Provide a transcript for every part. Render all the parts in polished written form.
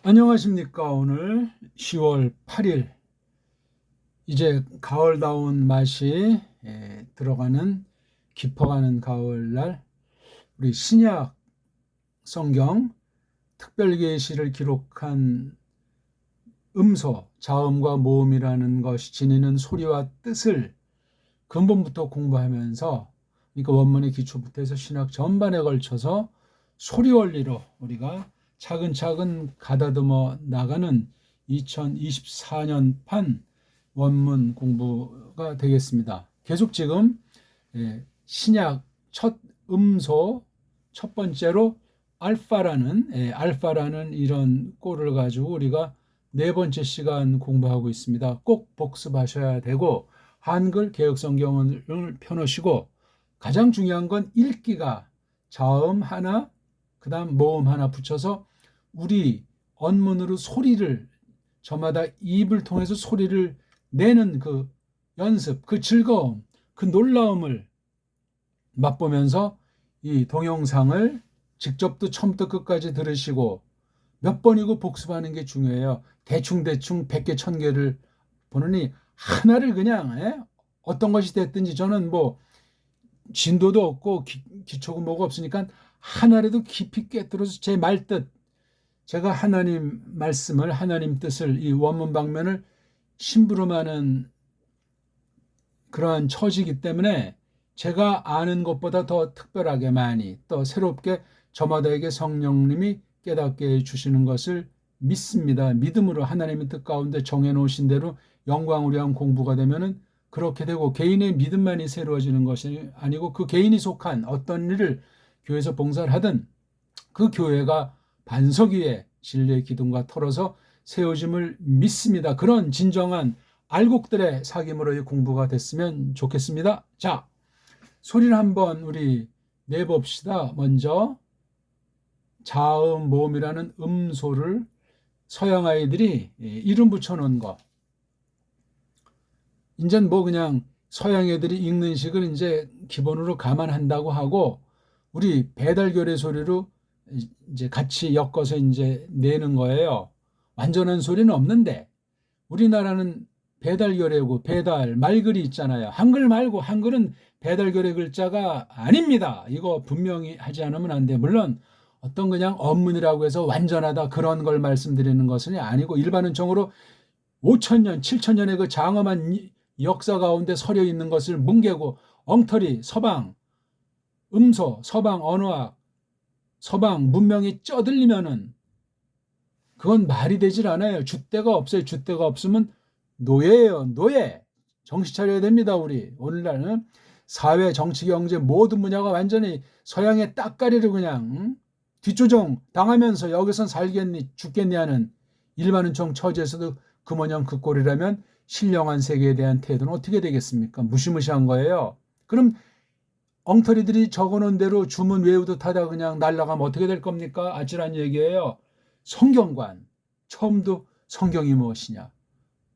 안녕하십니까. 오늘 10월 8일 이제 가을다운 맛이 들어가는 깊어가는 가을날 우리 신약 성경 특별계시를 기록한 음소, 자음과 모음이라는 것이 지니는 소리와 뜻을 근본부터 공부하면서, 그러니까 원문의 기초부터 해서 신학 전반에 걸쳐서 소리 원리로 우리가 차근차근 가다듬어 나가는 2024년판 원문 공부가 되겠습니다. 계속 지금 신약 첫 음소 첫 번째로 알파라는 이런 꼴을 가지고 우리가 네 번째 시간 공부하고 있습니다. 꼭 복습하셔야 되고, 한글 개혁성경을 펴놓으시고, 가장 중요한 건 읽기가 자음 하나 그다음 모음 하나 붙여서 우리 언문으로 소리를, 저마다 입을 통해서 소리를 내는 그 연습, 그 즐거움, 그 놀라움을 맛보면서 이 동영상을 직접도 처음부터 끝까지 들으시고 몇 번이고 복습하는 게 중요해요. 대충 100개 1000개를 보느니 하나를 그냥 어떤 것이 됐든지, 저는 뭐 진도도 없고 기초고 뭐가 없으니까 하나라도 깊이 꿰뚫어서 제 말뜻, 제가 하나님 말씀을, 하나님 뜻을, 이 원문 방면을 심부름하는 그러한 처지이기 때문에 제가 아는 것보다 더 특별하게 많이 또 새롭게 저마다에게 성령님이 깨닫게 해주시는 것을 믿습니다. 믿음으로 하나님의 뜻 가운데 정해놓으신 대로 영광을 위한 공부가 되면은 그렇게 되고, 개인의 믿음만이 새로워지는 것이 아니고 그 개인이 속한 어떤 일을 교회에서 봉사를 하든 그 교회가 반석 위에 진리의 기둥과 털어서 세워짐을 믿습니다. 그런 진정한 알곡들의 사귐으로의 공부가 됐으면 좋겠습니다. 자, 소리를 한번 우리 내봅시다. 먼저 자음, 모음이라는 음소를 서양 아이들이 이름 붙여놓은 거. 이제 뭐 그냥 서양 애들이 읽는 식을 이제 기본으로 감안한다고 하고, 우리 배달교래 소리로 이제 같이 엮어서 이제 내는 거예요. 완전한 소리는 없는데 우리나라는 배달교래고 배달 말글이 있잖아요. 한글 말고, 한글은 배달교래 글자가 아닙니다. 이거 분명히 하지 않으면 안 돼. 물론 어떤 그냥 언문이라고 해서 완전하다 그런 걸 말씀드리는 것은 아니고, 일반은총으로 5천년 7천년의 그 장엄한 역사 가운데 서려 있는 것을 뭉개고 엉터리 서방 음소, 서방 언어학, 서방 문명이 쪄들리면은 그건 말이 되질 않아요. 줏대가 없어요. 줏대가 없으면 노예예요. 노예. 정신 차려야 됩니다. 우리 오늘날은 사회, 정치, 경제 모든 분야가 완전히 서양의 따까리를 그냥 뒷조정 당하면서 여기선 살겠니 죽겠니 하는 일반은총 처지에서도 그 모양 그 꼴이라면 신령한 세계에 대한 태도는 어떻게 되겠습니까? 무시무시한 거예요. 그럼 엉터리들이 적어놓은 대로 주문 외우듯 하다 그냥 날아가면 어떻게 될 겁니까? 아찔한 얘기예요. 성경관, 처음도 성경이 무엇이냐,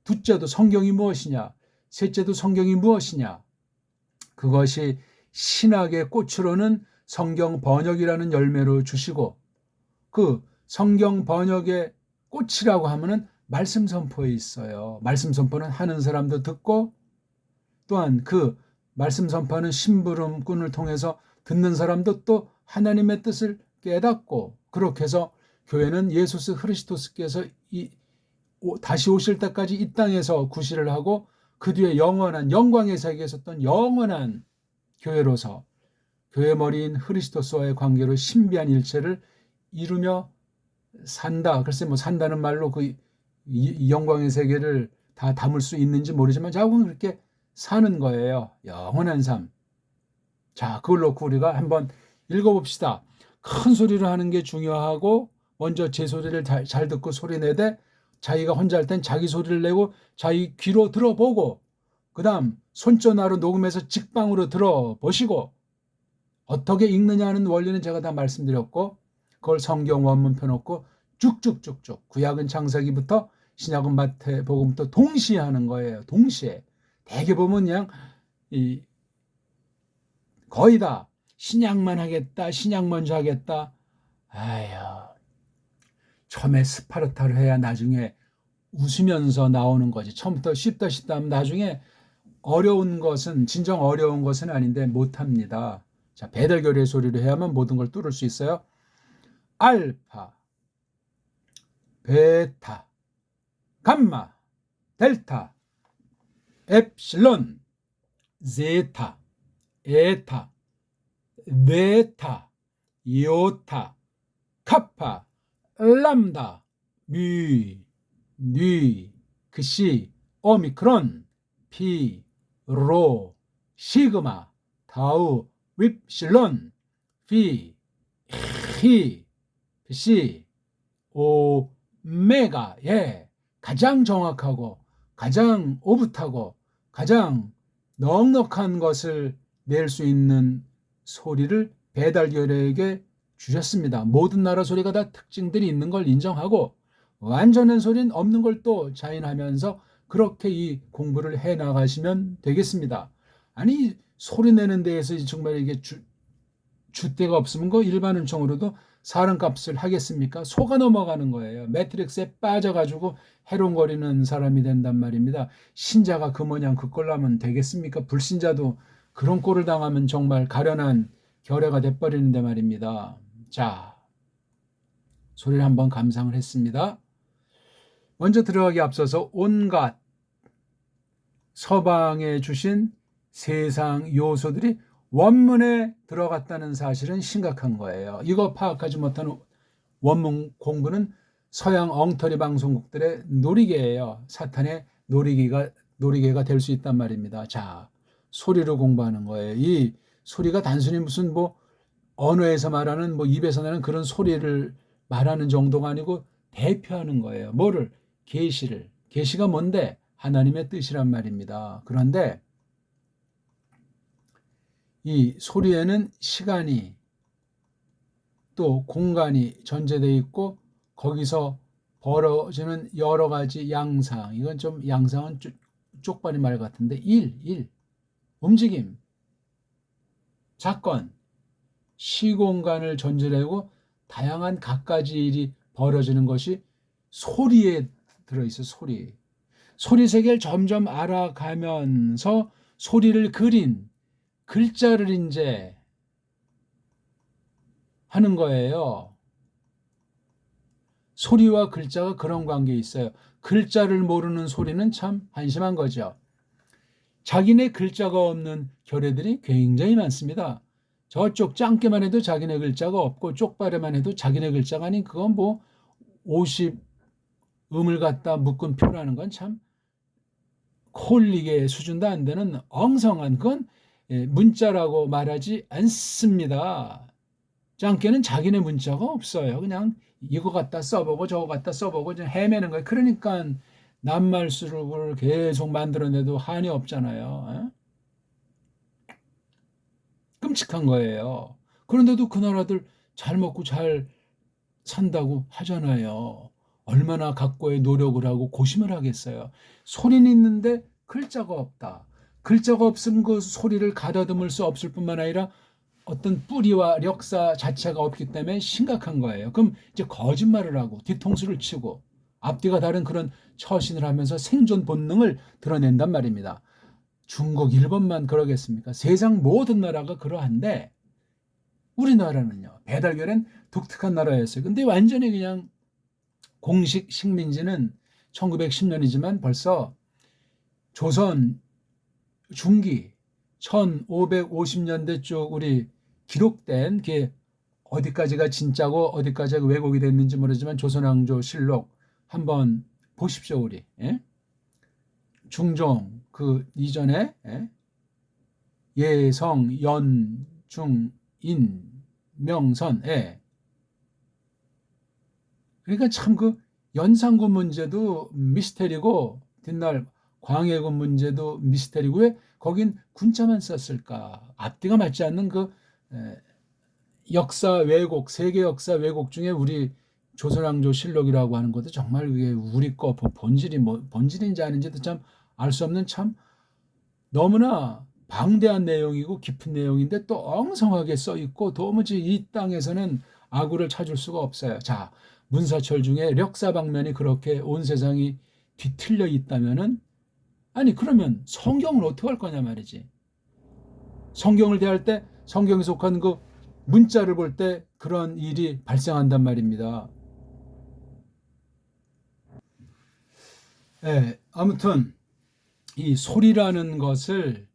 둘째도 성경이 무엇이냐, 셋째도 성경이 무엇이냐, 그것이 신학의 꽃으로는 성경 번역이라는 열매로 주시고, 그 성경 번역의 꽃이라고 하면은 말씀 선포에 있어요. 말씀 선포는 하는 사람도 듣고, 또한 그 말씀 선포하는 심부름꾼을 통해서 듣는 사람도 또 하나님의 뜻을 깨닫고, 그렇게 해서 교회는 예수스 그리스도께서 다시 오실 때까지 이 땅에서 구실을 하고 그 뒤에 영원한 영광의 세계에 섰던 영원한 교회로서 교회 머리인 그리스도와의 관계로 신비한 일체를 이루며 산다. 글쎄 뭐 산다는 말로 그 영광의 세계를 다 담을 수 있는지 모르지만 자국은 그렇게 사는 거예요. 영원한 삶. 자, 그걸 놓고 우리가 한번 읽어봅시다. 큰 소리로 하는 게 중요하고, 먼저 제 소리를 잘 듣고 소리 내되, 자기가 혼자 할 땐 자기 소리를 내고 자기 귀로 들어보고, 그 다음 손전화로 녹음해서 직방으로 들어보시고, 어떻게 읽느냐 하는 원리는 제가 다 말씀드렸고, 그걸 성경 원문 펴놓고 쭉쭉쭉쭉 구약은 창세기부터 신약은 마태복음부터 동시에 하는 거예요. 동시에. 대개 보면 그냥 거의 다 신약만 하겠다, 신약 먼저 하겠다. 아유, 처음에 스파르타를 해야 나중에 웃으면서 나오는 거지. 처음부터 쉽다 쉽다 하면 나중에 어려운 것은 진정 어려운 것은 아닌데 못합니다. 자, 배달결의 소리로 해야만 모든 걸 뚫을 수 있어요. 알파, 베타, 감마, 델타, 엡실론, 제타, 에타, 베타, 요타, 카파, 람다, 뉘, 그시, 오미크론, 피, 로, 시그마, 타우, 윕실론, 피, 히, 시, 오메가. 예, 가장 정확하고 가장 오붓하고 가장 넉넉한 것을 낼 수 있는 소리를 배달결에게 주셨습니다. 모든 나라 소리가 다 특징들이 있는 걸 인정하고 완전한 소리는 없는 걸 또 자인하면서 그렇게 이 공부를 해 나가시면 되겠습니다. 아니, 소리 내는 데에서 정말 이게 줏대가 없으면 그 일반 은총으로도 사람값을 하겠습니까? 속아 넘어가는 거예요. 매트릭스에 빠져가지고 해롱거리는 사람이 된단 말입니다. 신자가 그 모양 그 꼴로 하면 되겠습니까? 불신자도 그런 꼴을 당하면 정말 가련한 결례가 돼버리는데 말입니다. 자, 소리를 한번 감상을 했습니다. 먼저 들어가기 앞서서 온갖 서방에 주신 세상 요소들이 원문에 들어갔다는 사실은 심각한 거예요. 이거 파악하지 못하는 원문 공부는 서양 엉터리 방송국들의 놀이개예요. 사탄의 놀이개가 될 수 있단 말입니다. 자, 소리로 공부하는 거예요. 이 소리가 단순히 무슨 뭐 언어에서 말하는 뭐 입에서 나는 그런 소리를 말하는 정도가 아니고 대표하는 거예요. 뭐를? 계시를. 계시가 뭔데? 하나님의 뜻이란 말입니다. 그런데 이 소리에는 시간이 또 공간이 전제되어 있고 거기서 벌어지는 여러 가지 양상, 이건 좀 양상은 쪽발이 말 같은데 일, 움직임, 사건, 시공간을 전제하고 다양한 갖가지 일이 벌어지는 것이 소리에 들어있어. 소리 세계를 점점 알아가면서 소리를 그린 글자를 이제 하는 거예요. 소리와 글자가 그런 관계에 있어요. 글자를 모르는 소리는 참 한심한 거죠. 자기네 글자가 없는 결례들이 굉장히 많습니다. 저쪽 짱깨만 해도 자기네 글자가 없고 쪽발에만 해도 자기네 글자가 아닌 그건 뭐 50음을 갖다 묶은 표라는 건 참 콜리게 수준도 안 되는 엉성한 건 문자라고 말하지 않습니다. 짱깨는 자기네 문자가 없어요. 그냥 이거 갖다 써보고 저거 갖다 써보고 헤매는 거예요. 그러니까 낱말수를 계속 만들어내도 한이 없잖아요. 끔찍한 거예요. 그런데도 그 나라들 잘 먹고 잘 산다고 하잖아요. 얼마나 각고의 노력을 하고 고심을 하겠어요. 소리는 있는데 글자가 없다. 글자가 없으면 그 소리를 가다듬을 수 없을 뿐만 아니라 어떤 뿌리와 역사 자체가 없기 때문에 심각한 거예요. 그럼 이제 거짓말을 하고 뒤통수를 치고 앞뒤가 다른 그런 처신을 하면서 생존 본능을 드러낸단 말입니다. 중국, 일본만 그러겠습니까? 세상 모든 나라가 그러한데 우리나라는요. 배달결은 독특한 나라였어요. 근데 완전히 그냥 공식 식민지는 1910년이지만 벌써 조선 중기 1550년대 쪽 우리 기록된 게 어디까지가 진짜고 어디까지가 왜곡이 됐는지 모르지만 조선왕조 실록 한번 보십시오. 우리 중종 그 이전에 예성 연 중 인 명선 그러니까 참 그 연산군 문제도 미스테리고 뒷날 광해군 문제도 미스테리고 왜 거긴 군자만 썼을까? 앞뒤가 맞지 않는 그 역사 왜곡, 세계 역사 왜곡 중에 우리 조선왕조 실록이라고 하는 것도 정말 그게 우리 거 본질이 뭐 본질인지 아닌지도 참 알 수 없는 참 너무나 방대한 내용이고 깊은 내용인데 또 엉성하게 써 있고 도무지 이 땅에서는 아구를 찾을 수가 없어요. 자, 문사철 중에 력사방면이 그렇게 온 세상이 뒤틀려 있다면은, 아니 그러면 성경을 어떻게 할 거냐 말이지. 성경을 대할 때 성경에 속한 그 문자를 볼 때 그런 일이 발생한단 말입니다. 네, 아무튼 이 소리라는 것을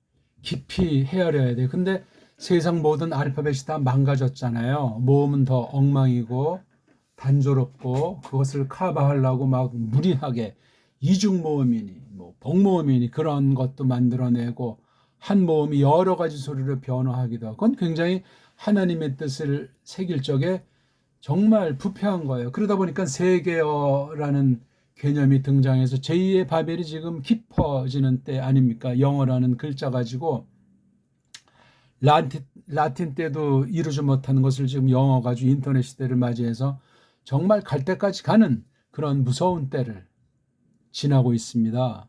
깊이 헤아려야 돼. 근데 세상 모든 알파벳이 다 망가졌잖아요. 모음은 더 엉망이고 단조롭고, 그것을 커버하려고 막 무리하게 이중 모음이니 뭐 복모음이니 그런 것도 만들어내고, 한 모음이 여러 가지 소리로 변화하기도 하고, 그건 굉장히 하나님의 뜻을 새길 적에 정말 부패한 거예요. 그러다 보니까 세계어라는 개념이 등장해서 제2의 바벨이 지금 깊어지는 때 아닙니까? 영어라는 글자 가지고 라틴 때도 이루지 못하는 것을 지금 영어 가지고 인터넷 시대를 맞이해서 정말 갈 때까지 가는 그런 무서운 때를 지나고 있습니다.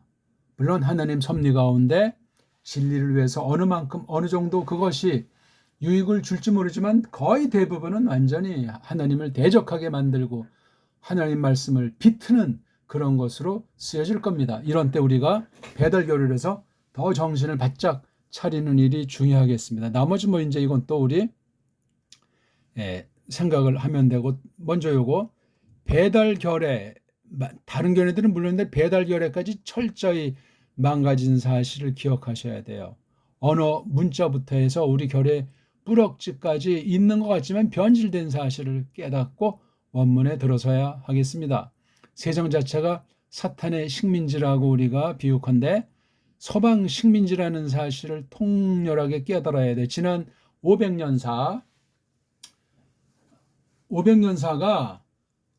물론 하나님 섭리 가운데 진리를 위해서 어느 만큼 어느 정도 그것이 유익을 줄지 모르지만 거의 대부분은 완전히 하나님을 대적하게 만들고 하나님 말씀을 비트는 그런 것으로 쓰여질 겁니다. 이런 때 우리가 배달교를 해서 더 정신을 바짝 차리는 일이 중요하겠습니다. 나머지 뭐 이제 이건 또 우리 생각을 하면 되고, 먼저 요거 배달결에, 다른 견해들은 물론인데 배달결에까지 철저히 망가진 사실을 기억하셔야 돼요. 언어 문자부터 해서 우리 결의 뿌럭지까지 있는 것 같지만 변질된 사실을 깨닫고 원문에 들어서야 하겠습니다. 세상 자체가 사탄의 식민지라고 우리가 비유컨대 서방 식민지라는 사실을 통렬하게 깨달아야 돼. 지난 500년사가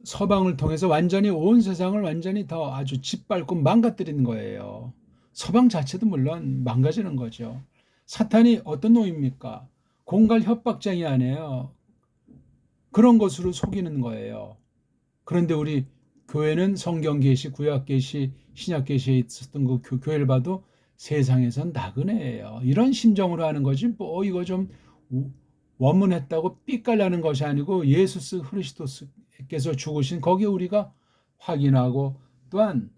서방을 통해서 완전히 온 세상을 완전히 더 아주 짓밟고 망가뜨리는 거예요. 서방 자체도 물론 망가지는 거죠. 사탄이 어떤 놈입니까? 공갈 협박장이 아니에요. 그런 것으로 속이는 거예요. 그런데 우리 교회는 성경 계시, 구약 계시, 신약 계시에 있었던 그 교회를 봐도 세상에선 나그네예요. 이런 심정으로 하는 거지 뭐 이거 좀 원문했다고 삐깔나는 것이 아니고 예수 그리스도께서 죽으신 거기에 우리가 확인하고 또한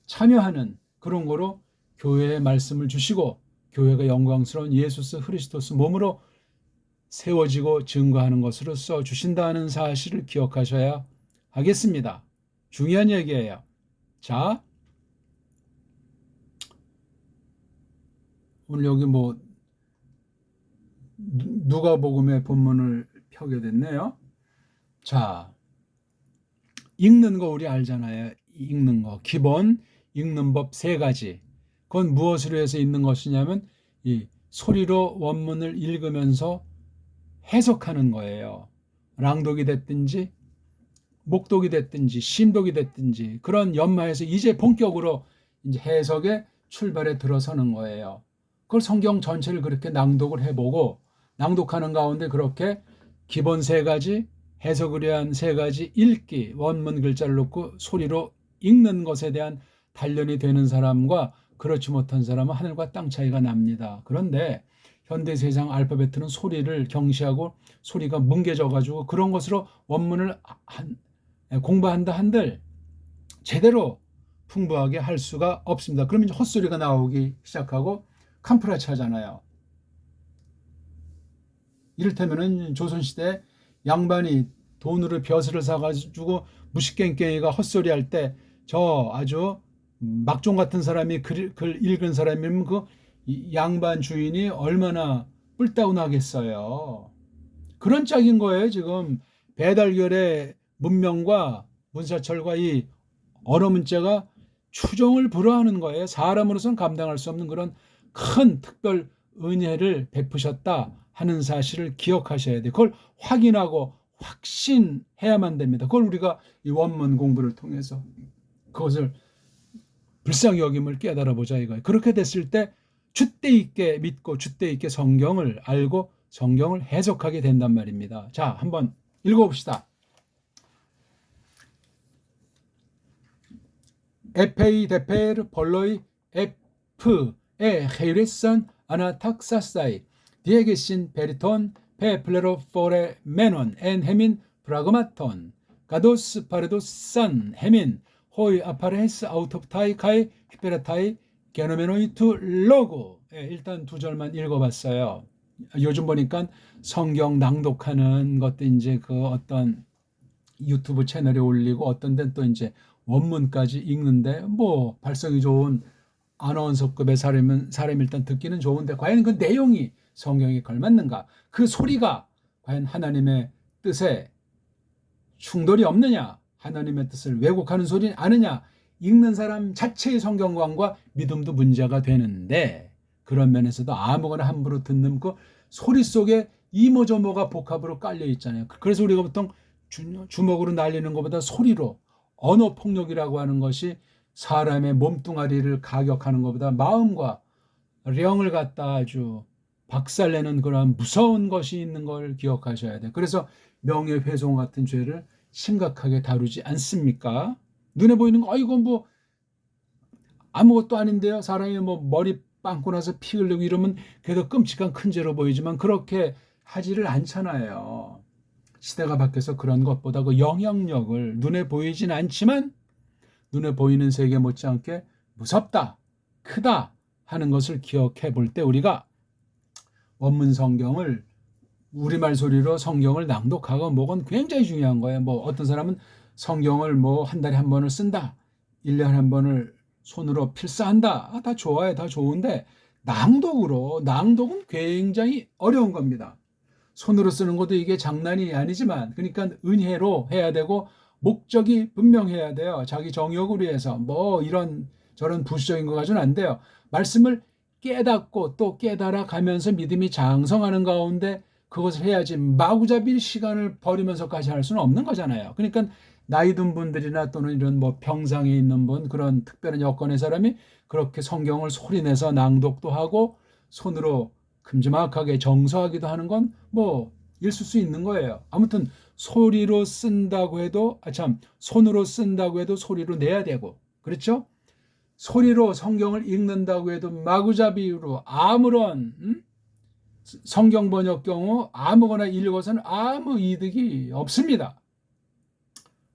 참여하는 그런 거로 교회의 말씀을 주시고 교회가 영광스러운 예수 그리스도스 몸으로 세워지고 증거하는 것으로 써주신다는 사실을 기억하셔야 하겠습니다. 중요한 얘기예요. 자, 오늘 여기 뭐 누가복음의 본문을 펴게 됐네요. 자, 읽는 거 우리 알잖아요. 읽는 거 기본 읽는 법 3가지. 그건 무엇으로 해서 읽는 것이냐면 이 소리로 원문을 읽으면서 해석하는 거예요. 랑독이 됐든지 목독이 됐든지 심독이 됐든지 그런 연마에서 이제 본격으로 이제 해석의 출발에 들어서는 거예요. 그걸 성경 전체를 그렇게 낭독을 해보고 낭독하는 가운데 그렇게 기본 3가지, 해석을 위한 3가지, 읽기, 원문 글자를 놓고 소리로 읽는 것에 대한 단련이 되는 사람과 그렇지 못한 사람은 하늘과 땅 차이가 납니다. 그런데 현대 세상 알파벳은 소리를 경시하고 소리가 뭉개져가지고 그런 것으로 원문을 공부한다 한들 제대로 풍부하게 할 수가 없습니다. 그러면 이제 헛소리가 나오기 시작하고 캄프라치 하잖아요. 이를테면은 조선시대 양반이 돈으로 벼슬을 사가지고 무식갱갱이가 헛소리 할 때 저 아주 막종 같은 사람이 글 읽은 사람이면 그 양반 주인이 얼마나 뿔다운하겠어요. 그런 짝인 거예요. 지금 배달결의 문명과 문사철과 이 언어 문자가 추종을 불허하는 거예요. 사람으로서는 감당할 수 없는 그런 큰 특별 은혜를 베푸셨다 하는 사실을 기억하셔야 돼요. 그걸 확인하고 확신해야만 됩니다. 그걸 우리가 이 원문 공부를 통해서 그것을 불쌍히 여김을 깨달아 보자 이거예요. 그렇게 됐을 때 줏대 있게 믿고 줏대 있게 성경을 알고 성경을 해석하게 된단 말입니다. 자, 한번 읽어봅시다. 에페이 데페르 벌로이 에프에 헤이레선 아나탁사사이 디에게신 베리톤 페플레로 포레 메논 엔 헤민 브라그마톤 가도스 파레도 산 헤민 호이 아파레스 아우토 타이 카이 히페라타이 게노메노이투 로고. 일단 두 절만 읽어봤어요. 요즘 보니까 성경 낭독하는 것도 이제 그 어떤 유튜브 채널에 올리고 어떤 데는 또 이제 원문까지 읽는데 뭐 발성이 좋은 아나운서급의 사람이 일단 듣기는 좋은데 과연 그 내용이 성경에 걸맞는가? 그 소리가 과연 하나님의 뜻에 충돌이 없느냐? 하나님의 뜻을 왜곡하는 소리는 아느냐? 읽는 사람 자체의 성경관과 믿음도 문제가 되는데 그런 면에서도 아무거나 함부로 듣는 그 소리 속에 이모저모가 복합으로 깔려 있잖아요. 그래서 우리가 보통 주먹으로 날리는 것보다 소리로 언어 폭력이라고 하는 것이 사람의 몸뚱아리를 가격하는 것보다 마음과 령을 갖다 아주 박살내는 그런 무서운 것이 있는 걸 기억하셔야 돼요. 그래서 명예훼손 같은 죄를 심각하게 다루지 않습니까? 눈에 보이는 거 이건 뭐 아무것도 아닌데요. 사람이 뭐 머리 빵꾸 나서 피 흘리고 이러면 그래도 끔찍한 큰 죄로 보이지만 그렇게 하지를 않잖아요. 시대가 바뀌어서 그런 것보다 그 영향력을 눈에 보이진 않지만 눈에 보이는 세계 못지않게 무섭다, 크다 하는 것을 기억해 볼 때 우리가 원문 성경을 우리말 소리로 성경을 낭독하고 뭐건 굉장히 중요한 거예요. 뭐 어떤 사람은 성경을 뭐 한 달에 한 번을 쓴다, 1년에 한 번을 손으로 필사한다. 다 좋아요, 다 좋은데 낭독은 굉장히 어려운 겁니다. 손으로 쓰는 것도 이게 장난이 아니지만 그러니까 은혜로 해야 되고 목적이 분명해야 돼요. 자기 정욕을 위해서 뭐 이런 저런 부수적인 거 가지고는 안 돼요. 말씀을 깨닫고 또 깨달아 가면서 믿음이 장성하는 가운데 그것을 해야지 마구잡이 시간을 버리면서까지 할 수는 없는 거잖아요. 그러니까 나이 든 분들이나 또는 이런 뭐 병상에 있는 분 그런 특별한 여건의 사람이 그렇게 성경을 소리내서 낭독도 하고 손으로 큼지막하게 정서하기도 하는 건 뭐 있을 수 있는 거예요. 아무튼 소리로 쓴다고 해도 손으로 쓴다고 해도 소리로 내야 되고 그렇죠? 소리로 성경을 읽는다고 해도 마구잡이로 아무런 성경 번역 경우 아무거나 읽어서는 아무 이득이 없습니다.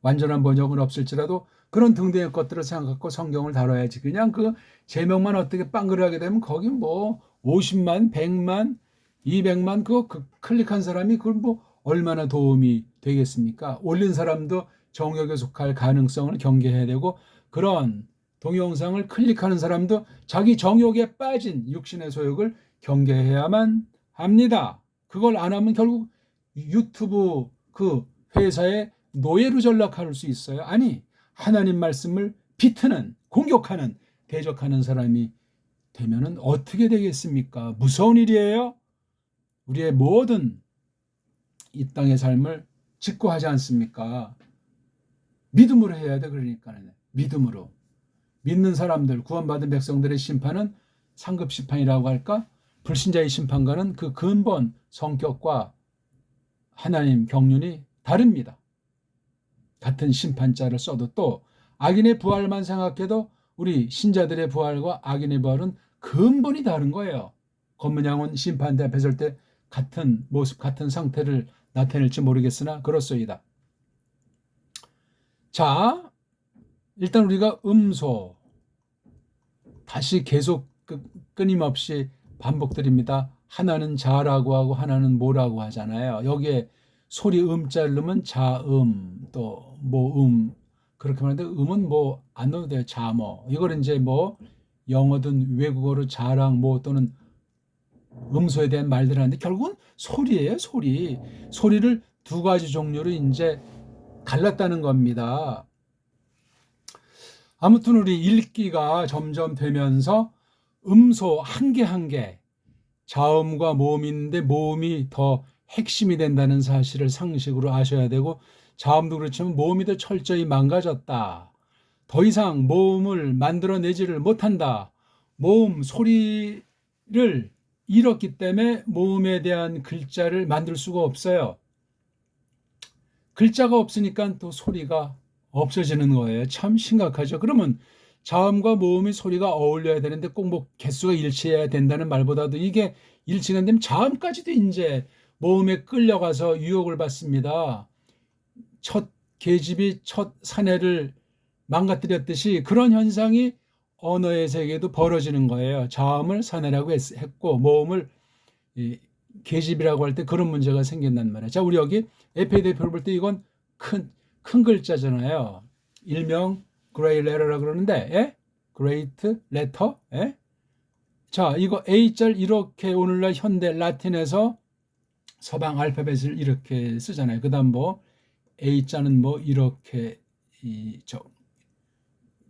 완전한 번역은 없을지라도 그런 등등의 것들을 생각하고 성경을 다뤄야지. 그냥 그 제목만 어떻게 빵그레하게 되면 거기 뭐 50만, 100만, 200만 그거 클릭한 사람이 그걸 뭐 얼마나 도움이 되겠습니까? 올린 사람도 정욕에 속할 가능성을 경계해야 되고 그런 동영상을 클릭하는 사람도 자기 정욕에 빠진 육신의 소욕을 경계해야만 합니다. 그걸 안 하면 결국 유튜브 그 회사의 노예로 전락할 수 있어요. 아니 하나님 말씀을 비트는 공격하는 대적하는 사람이 되면은 어떻게 되겠습니까? 무서운 일이에요. 우리의 모든 이 땅의 삶을 직구하지 않습니까? 믿음으로 해야 돼. 그러니까 믿음으로 믿는 사람들 구원받은 백성들의 심판은 상급 심판이라고 할까? 불신자의 심판과는 그 근본 성격과 하나님 경륜이 다릅니다. 같은 심판자를 써도 또 악인의 부활만 생각해도 우리 신자들의 부활과 악인의 부활은 근본이 다른 거예요. 검은양은 심판대 앞에 설 때 같은 모습 같은 상태를 나타낼지 모르겠으나 그렇소이다. 자, 일단 우리가 음소 다시 계속 끊임없이 반복드립니다. 하나는 자라고 하고 하나는 뭐라고 하잖아요. 여기에 소리 음자를 넣으면 자음 또 모음 그렇게 말하는데 음은 뭐 안 넣어도 돼요. 자뭐 이걸 이제 뭐 영어든 외국어로 자랑 뭐 또는 음소에 대한 말들을 하는데 결국은 소리예요. 소리를 두 가지 종류로 이제 갈랐다는 겁니다. 아무튼 우리 읽기가 점점 되면서 음소 한 개 한 개 자음과 모음인데 모음이 더 핵심이 된다는 사실을 상식으로 아셔야 되고 자음도 그렇지만 모음이 더 철저히 망가졌다. 더 이상 모음을 만들어내지를 못한다. 모음 소리를 잃었기 때문에 모음에 대한 글자를 만들 수가 없어요. 글자가 없으니까 또 소리가 없어지는 거예요. 참 심각하죠. 그러면 자음과 모음의 소리가 어울려야 되는데 꼭 뭐 개수가 일치해야 된다는 말보다도 이게 일치가 안 되면 자음까지도 이제 모음에 끌려가서 유혹을 받습니다. 첫 계집이 첫 사내를 망가뜨렸듯이 그런 현상이 언어의 세계도 벌어지는 거예요. 자음을 사내라고 했고 모음을 계집이라고 할 때 그런 문제가 생긴단 말이에요. 자, 우리 여기 에페이 대표를 볼 때 이건 큰 글자잖아요. 일명 그레이 레터라고 그러는데, 예? 그레이트 레터, 예? 자, 이거 A자 이렇게 오늘날 현대 라틴에서 서방 알파벳을 이렇게 쓰잖아요. 그 다음 뭐 A자는 뭐 이렇게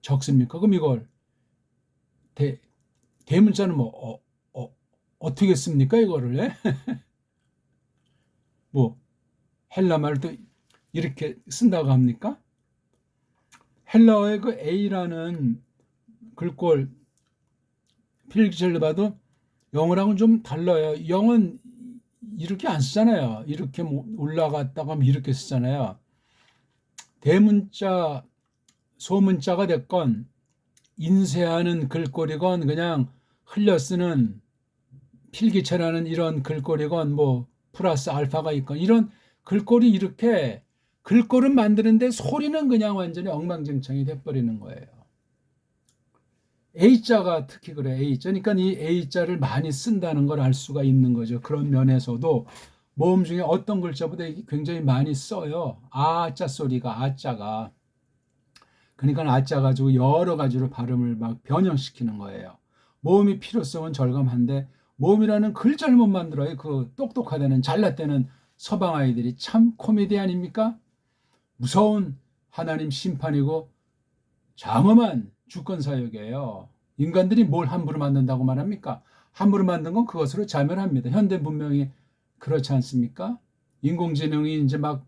적습니까? 그럼 이걸 대문자는 뭐 어떻게 씁니까? 이거를, 예? 뭐 헬라말을 또 이렇게 쓴다고 합니까? 헬라어의 그 A라는 글꼴 필기체를 봐도 영어랑은 좀 달라요. 영은 이렇게 안 쓰잖아요. 이렇게 올라갔다가 하면 이렇게 쓰잖아요. 대문자, 소문자가 됐건 인쇄하는 글꼴이건 그냥 흘려 쓰는 필기체라는 이런 글꼴이건 뭐 플러스 알파가 있건 이런 글꼴이 이렇게 글꼴은 만드는데 소리는 그냥 완전히 엉망진창이 돼버리는 거예요. A자가 특히 그래. A자. 그러니까 이 A자를 많이 쓴다는 걸 알 수가 있는 거죠. 그런 면에서도 모음 중에 어떤 글자보다 굉장히 많이 써요. 아자 소리가 아자가. 그러니까 아자 가지고 여러 가지로 발음을 막 변형시키는 거예요. 모음이 필요성은 절감한데 모음이라는 글자를 못 만들어요. 그 똑똑하다는 잘났다는 서방 아이들이 참 코미디 아닙니까? 무서운 하나님 심판이고 장엄한 주권 사역이에요. 인간들이 뭘 함부로 만든다고 말합니까? 함부로 만든 건 그것으로 자멸합니다. 현대 문명이 그렇지 않습니까? 인공지능이 이제 막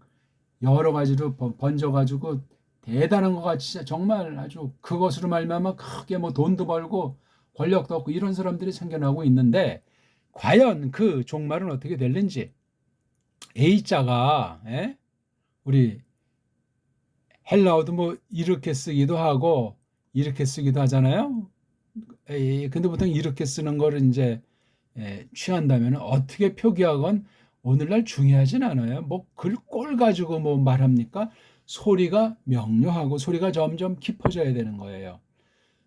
여러 가지로 번져가지고 대단한 것 같이 정말 아주 그것으로 말미암아 크게 뭐 돈도 벌고 권력도 얻고 이런 사람들이 생겨나고 있는데 과연 그 종말은 어떻게 될는지 A자가 우리 헬라어도 뭐 이렇게 쓰기도 하고 이렇게 쓰기도 하잖아요. 근데 보통 이렇게 쓰는 거를 이제 취한다면 어떻게 표기하건 오늘날 중요하진 않아요. 뭐 글꼴 가지고 뭐 말합니까? 소리가 명료하고 소리가 점점 깊어져야 되는 거예요.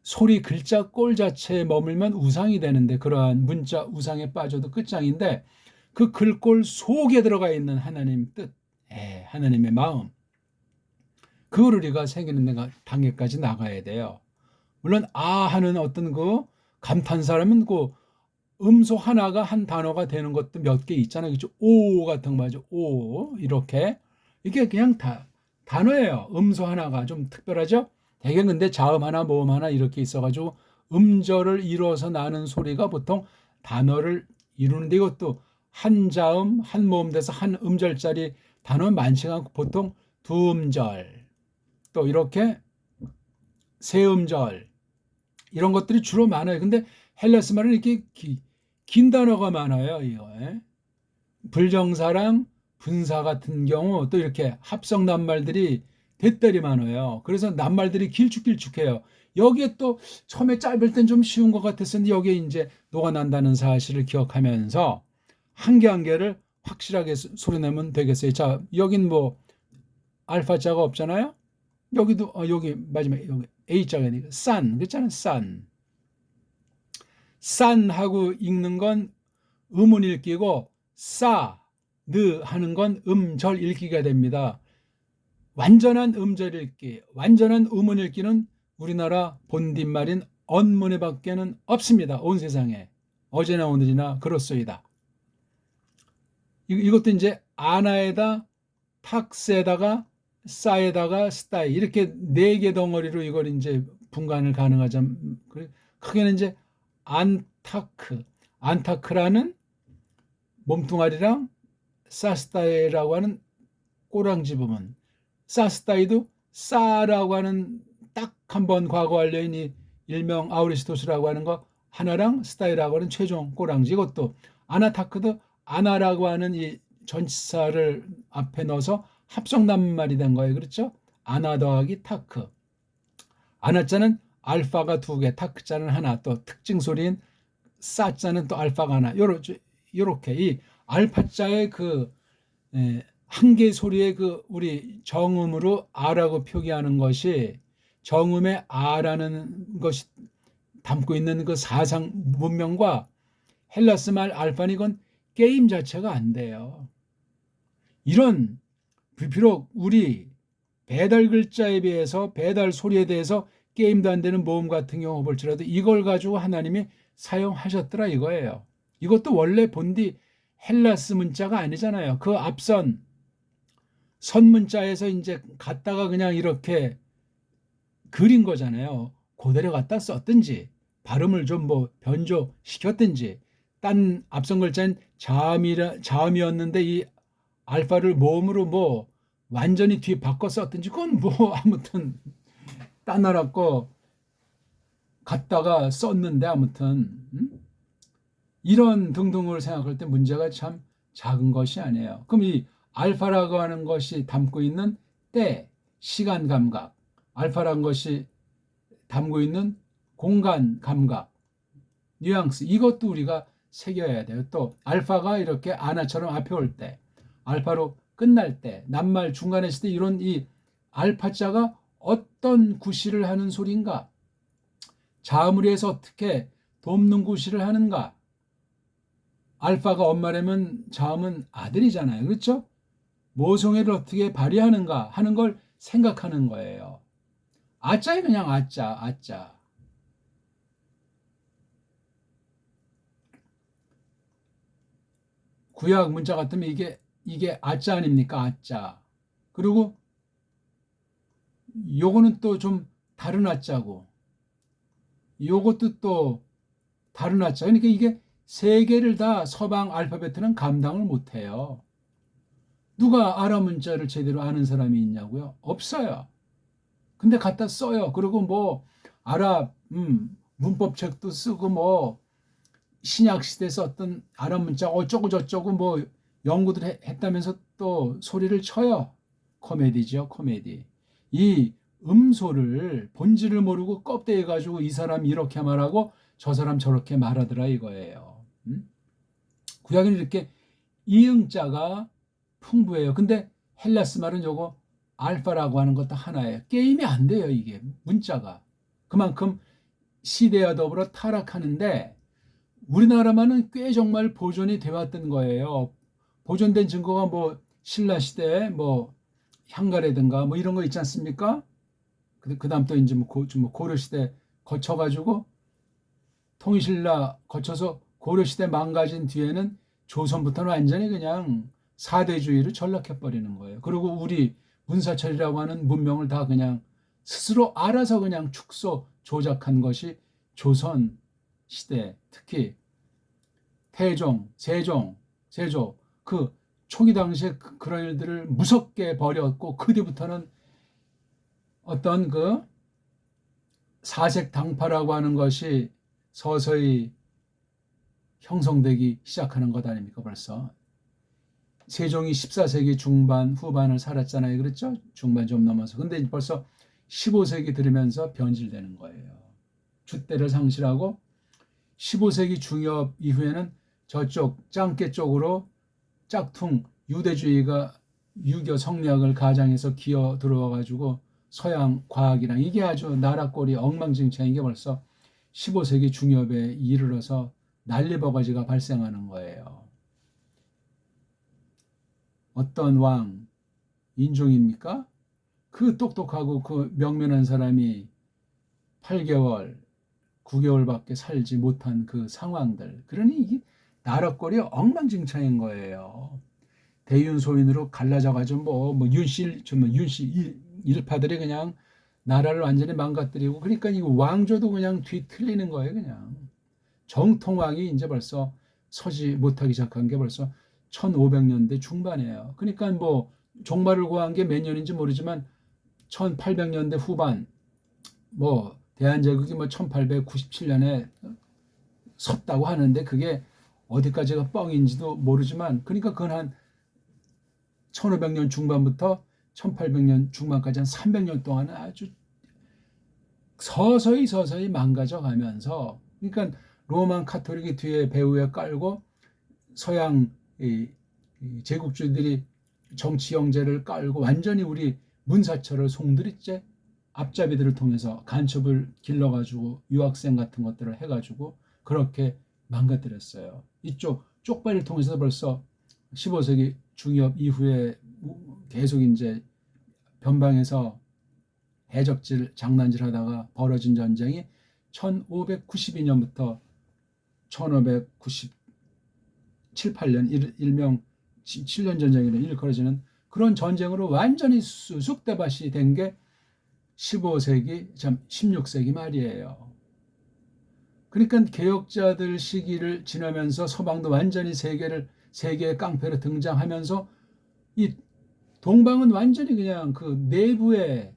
소리 글자 꼴 자체에 머물면 우상이 되는데 그러한 문자 우상에 빠져도 끝장인데 그 글꼴 속에 들어가 있는 하나님 뜻, 하나님의 마음 그걸 우리가 새기는 단계까지 나가야 돼요. 물론 아 하는 어떤 그 감탄사라면 그 음소 하나가 한 단어가 되는 것도 몇 개 있잖아요. 그렇죠? 오 같은 거 맞죠? 오 이렇게 이게 그냥 다 단어예요. 음소 하나가 좀 특별하죠? 대개 근데 자음 하나 모음 하나 이렇게 있어가지고 음절을 이루어서 나는 소리가 보통 단어를 이루는데 이것도 한 자음 한 모음 돼서 한 음절짜리 단어 많지가 않고 보통 두 음절 또 이렇게 세 음절 이런 것들이 주로 많아요. 근데 헬라스 말은 이렇게 긴 단어가 많아요. 이거. 불정사랑 분사 같은 경우 또 이렇게 합성 낱말들이 대대리 많아요. 그래서 낱말들이 길쭉길쭉해요. 여기에 또 처음에 짧을 땐 좀 쉬운 것 같았었는데 여기에 이제 녹아난다는 사실을 기억하면서 한 개 한 개를 확실하게 소리내면 되겠어요. 자, 여긴 뭐 알파자가 없잖아요. 여기도 여기 마지막에 여기 A자가 되니까 산 그렇잖아요. 산하고 읽는 건 음운 읽기고 느 하는 건 음절 읽기가 됩니다. 완전한 음절 읽기, 완전한 음운 읽기는 우리나라 본뒷말인 언문에 밖에는 없습니다. 온 세상에. 어제나 오늘이나 그렇소이다. 이것도 이제 아나에다 탁스에다가 싸에다가 스타이 이렇게 네 개 덩어리로 이걸 이제 분간을 가능하자. 크게는 이제 안타크라는 몸뚱아리랑 사스타이라고 하는 꼬랑지 부분, 사스타이도 싸라고 하는 딱 한 번 과거 완료인 일명 아우리스토스라고 하는 거 하나랑 스타이라고 하는 최종 꼬랑지 이것도 아나타크도 아나라고 하는 이 전치사를 앞에 넣어서 합성 낱말이 된 거예요. 그렇죠? 아나 더하기 타크. 아나자는 알파가 두 개, 타크자는 하나, 또 특징 소리인 싸자는 또 알파가 하나. 요렇게 이 알파자의 그 한 개의 소리의 그 우리 정음으로 아라고 표기하는 것이 정음의 아라는 것이 담고 있는 그 사상 문명과 헬라스 말 알파는 이건 게임 자체가 안 돼요. 이런 비록 우리 배달 글자에 비해서 배달 소리에 대해서 게임도 안 되는 모음 같은 경우 볼지라도 이걸 가지고 하나님이 사용하셨더라 이거예요. 이것도 원래 본디 헬라스 문자가 아니잖아요. 그 앞선 선문자에서 이제 갖다가 그냥 이렇게 그린 거잖아요. 그대로 갖다 썼든지 발음을 좀 뭐 변조시켰든지 딴 앞선 글자는 자음이었는데 이 알파를 모음으로 뭐 완전히 뒤 바꿔 썼든지 그건 뭐 아무튼 딴 나라 거 갖다가 썼는데 아무튼 이런 등등을 생각할 때 문제가 참 작은 것이 아니에요. 그럼 이 알파라고 하는 것이 담고 있는 때, 시간 감각, 알파라는 것이 담고 있는 공간 감각, 뉘앙스 이것도 우리가 새겨야 돼요. 또 알파가 이렇게 아나처럼 앞에 올 때, 알파로 끝날 때, 낱말 중간에 있을 때 이런 이 알파자가 어떤 구실을 하는 소리인가? 자음을 해서 어떻게 돕는 구실을 하는가? 알파가 엄마라면 자음은 아들이잖아요. 그렇죠? 모성애를 어떻게 발휘하는가 하는 걸 생각하는 거예요. 아짜에 그냥 아짜, 아짜. 구약 문자 같으면 이게 아짜 아닙니까? 아짜. 그리고 요거는 또 좀 다른 아짜고 요것도 또 다른 아짜. 그러니까 이게 세 개를 다 서방 알파벳은 감당을 못해요. 누가 아랍 문자를 제대로 아는 사람이 있냐고요? 없어요. 근데 갖다 써요. 그리고 뭐 아랍 문법책도 쓰고 뭐 신약 시대에 썼던 아랍 문자 어쩌고 저쩌고 뭐 연구들 했다면서 또 소리를 쳐요. 코미디죠, 코미디. 이 음소를 본질을 모르고 껍데기 가지고 이 사람 이렇게 말하고 저 사람 저렇게 말하더라 이거예요. 구약에는 이렇게 이응자가 풍부해요. 근데 헬라스 말은 요거 알파라고 하는 것도 하나예요. 게임이 안 돼요, 이게 문자가. 그만큼 시대와 더불어 타락하는데 우리나라만은 꽤 정말 보존이 돼 왔던 거예요. 보존된 증거가 뭐 신라 시대 뭐 향가라든가 뭐 이런 거 있지 않습니까? 그다음 또 이제 뭐 고려 시대 거쳐가지고 통일신라 거쳐서 고려 시대 망가진 뒤에는 조선부터는 완전히 그냥 사대주의로 전락해 버리는 거예요. 그리고 우리 문사철이라고 하는 문명을 다 그냥 스스로 알아서 그냥 축소 조작한 것이 조선 시대, 특히 태종, 세조 그 초기 당시에 그런 일들을 무섭게 벌였고 그 뒤부터는 어떤 그 사색 당파라고 하는 것이 서서히 형성되기 시작하는 것 아닙니까 벌써. 세종이 14세기 중반 후반을 살았잖아요. 그렇죠? 중반 좀 넘어서. 근데 벌써 15세기 들으면서 변질되는 거예요. 줏대를 상실하고 15세기 중엽 이후에는 저쪽 짱깨 쪽으로 짝퉁 유대주의가 유교 성리학을 가장해서 기어 들어와 가지고 서양 과학이랑 이게 아주 나라꼴이 엉망진창인 게 벌써 15세기 중엽에 이르러서 난리버거지가 발생하는 거예요. 어떤 왕 인종입니까? 그 똑똑하고 그 명면한 사람이 8개월, 9개월밖에 살지 못한 그 상황들. 그러니 이게 나라꼴이 엉망진창인 거예요. 대윤소인으로 갈라져가지고 뭐 윤씨 일파들이 그냥 나라를 완전히 망가뜨리고 그러니까 이 왕조도 그냥 뒤틀리는 거예요. 그냥 정통왕이 이제 벌써 서지 못하기 시작한 게 벌써 1500년대 중반이에요. 그러니까 뭐 종말을 구한 게 몇 년인지 모르지만 1800년대 후반 뭐 대한제국이 뭐 1897년에 섰다고 하는데 그게 어디까지가 뻥인지도 모르지만 그러니까 그건 한 1500년 중반부터 1800년 중반까지 한 300년 동안은 아주 서서히 망가져 가면서 그러니까 로만 카톨릭이 뒤에 배후에 깔고 서양 제국주의들이 정치 경제를 깔고 완전히 우리 문사철을 송두리째 앞잡이들을 통해서 간첩을 길러가지고 유학생 같은 것들을 해가지고 그렇게 망가뜨렸어요. 이쪽 쪽발이를 통해서 벌써 15세기 중엽 이후에 계속 이제 변방에서 해적질 장난질 하다가 벌어진 전쟁이 1592년부터 1597, 8년 일명 7년 전쟁이라 일컬어지는 그런 전쟁으로 완전히 쑥대밭이 된 게 15세기, 16세기 말이에요. 그러니까 개혁자들 시기를 지나면서 서방도 완전히 세계의 깡패로 등장하면서 이 동방은 완전히 그냥 그 내부의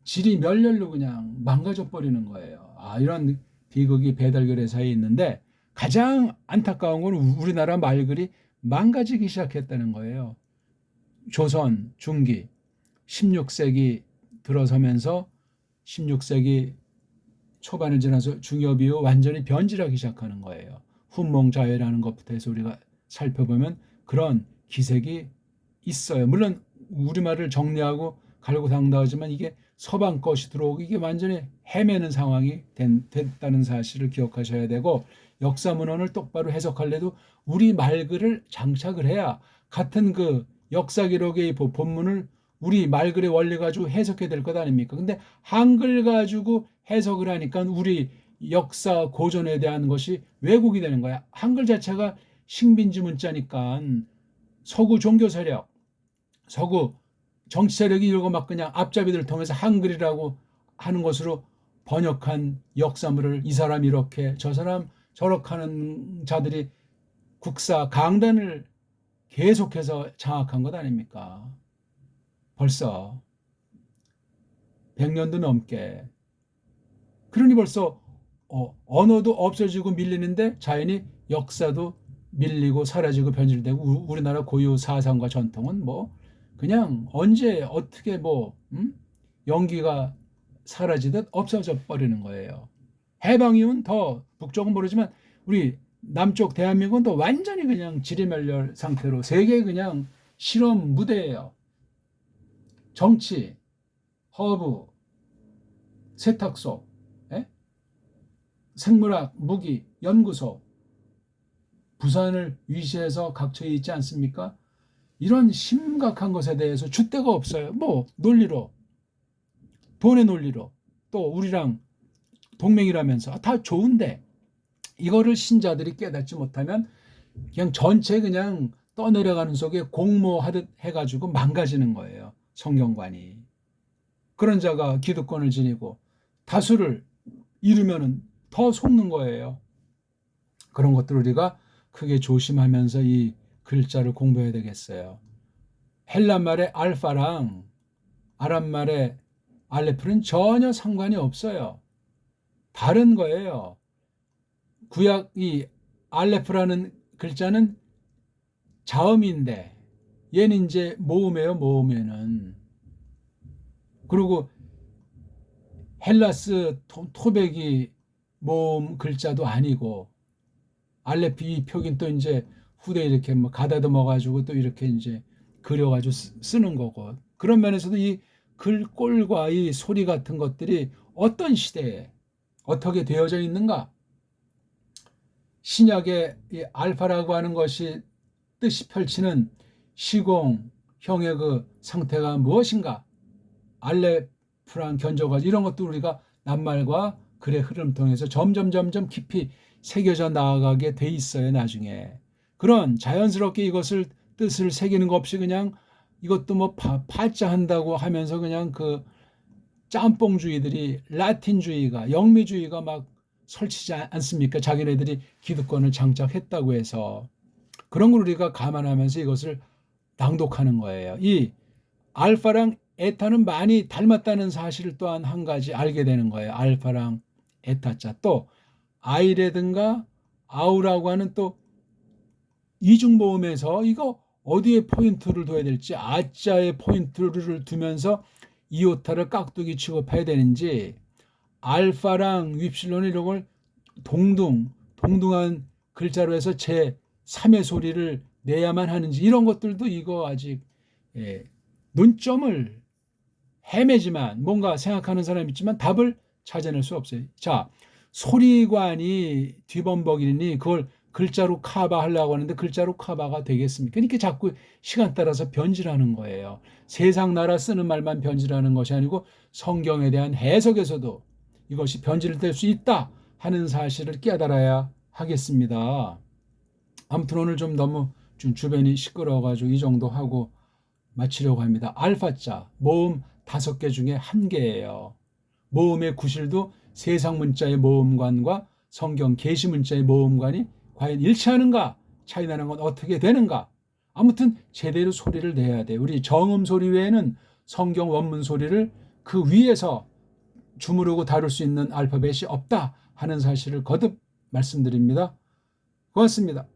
질이 멸렬로 그냥 망가져 버리는 거예요. 이런 비극이 배달결의사에 있는데 가장 안타까운 건 우리나라 말글이 망가지기 시작했다는 거예요. 조선 중기 16세기 들어서면서 16세기 초반을 지나서 중엽 이후 완전히 변질하기 시작하는 거예요. 훈몽자회라는 것부터 해서 우리가 살펴보면 그런 기색이 있어요. 물론 우리말을 정리하고 갈고당당하지만 이게 서방 것이 들어오고 이게 완전히 헤매는 상황이 됐다는 사실을 기억하셔야 되고 역사 문헌을 똑바로 해석할래도 우리 말글을 장착을 해야 같은 그 역사 기록의 본문을 우리 말글의 원리 가지고 해석해야 될 것 아닙니까? 근데 한글 가지고 해석을 하니까 우리 역사 고전에 대한 것이 왜곡이 되는 거야. 한글 자체가 식민지 문자니까 서구 종교 세력, 서구 정치 세력이 이러고 막 그냥 앞잡이들을 통해서 한글이라고 하는 것으로 번역한 역사물을 이 사람 이렇게 저 사람 저렇게 하는 자들이 국사 강단을 계속해서 장악한 것 아닙니까? 벌써 100년도 넘게. 그러니 벌써 언어도 없어지고 밀리는데 자연히 역사도 밀리고 사라지고 변질되고 우리나라 고유 사상과 전통은 뭐 그냥 언제 어떻게 연기가 사라지듯 없어져 버리는 거예요. 해방 이후는 더 북쪽은 모르지만 우리 남쪽 대한민국은 또 완전히 그냥 지리멸렬 상태로 세계 그냥 실험 무대예요. 정치, 허브, 세탁소, 생물학, 무기, 연구소, 부산을 위시해서 각처에 있지 않습니까? 이런 심각한 것에 대해서 줏대가 없어요. 논리로, 돈의 논리로, 또 우리랑 동맹이라면서 다 좋은데 이거를 신자들이 깨닫지 못하면 그냥 전체 그냥 떠내려가는 속에 공모하듯 해가지고 망가지는 거예요. 성경관이. 그런 자가 기득권을 지니고 다수를 이루면은 더 속는 거예요. 그런 것들을 우리가 크게 조심하면서 이 글자를 공부해야 되겠어요. 헬란말의 알파랑 아랍말의 알레프는 전혀 상관이 없어요. 다른 거예요. 구약 이 알레프라는 글자는 자음인데 얘는 이제 모음이에요. 모음에는. 그리고 헬라스 토백이 모음 글자도 아니고 알레프 이 표긴 또 이제 후대에 이렇게 가다듬어 가지고 또 이렇게 이제 그려가지고 쓰는 거고 그런 면에서도 이 글꼴과 이 소리 같은 것들이 어떤 시대에 어떻게 되어져 있는가? 신약의 이 알파라고 하는 것이 뜻이 펼치는 시공형의 그 상태가 무엇인가? 알레프랑 견적과 이런 것도 우리가 낱말과 글의 흐름 통해서 점점 깊이 새겨져 나아가게 돼 있어요. 나중에 그런 자연스럽게 이것을 뜻을 새기는 것 없이 그냥 이것도 파자 한다고 하면서 그냥 그 짬뽕주의들이 라틴주의가 영미주의가 막 설치지 않습니까? 자기네들이 기득권을 장착했다고 해서 그런 걸 우리가 감안하면서 이것을 낭독하는 거예요. 이 알파랑 에타는 많이 닮았다는 사실을 또한 한 가지 알게 되는 거예요. 알파랑 에타자 또 아이라든가 아우라고 하는 또 이중모음에서 이거 어디에 포인트를 둬야 될지 아자에 포인트를 두면서 이오타를 깍두기 취급해야 되는지 알파랑 윕실론 이런 걸 동등한 글자로 해서 제3의 소리를 내야만 하는지 이런 것들도 이거 아직 논점을 헤매지만 뭔가 생각하는 사람이 있지만 답을 찾아낼 수 없어요. 자, 소리관이 뒤범벅이니 그걸 글자로 커버하려고 하는데 글자로 커버가 되겠습니까? 그러니까 자꾸 시간 따라서 변질하는 거예요. 세상 나라 쓰는 말만 변질하는 것이 아니고 성경에 대한 해석에서도 이것이 변질될 수 있다 하는 사실을 깨달아야 하겠습니다. 아무튼 오늘 좀 너무 좀 주변이 시끄러워가지고 이 정도 하고 마치려고 합니다. 알파자, 모음 5개 중에 1개예요. 모음의 구실도 세상 문자의 모음관과 성경 계시 문자의 모음관이 과연 일치하는가? 차이 나는 건 어떻게 되는가? 아무튼 제대로 소리를 내야 돼. 우리 정음 소리 외에는 성경 원문 소리를 그 위에서 주무르고 다룰 수 있는 알파벳이 없다 하는 사실을 거듭 말씀드립니다. 고맙습니다.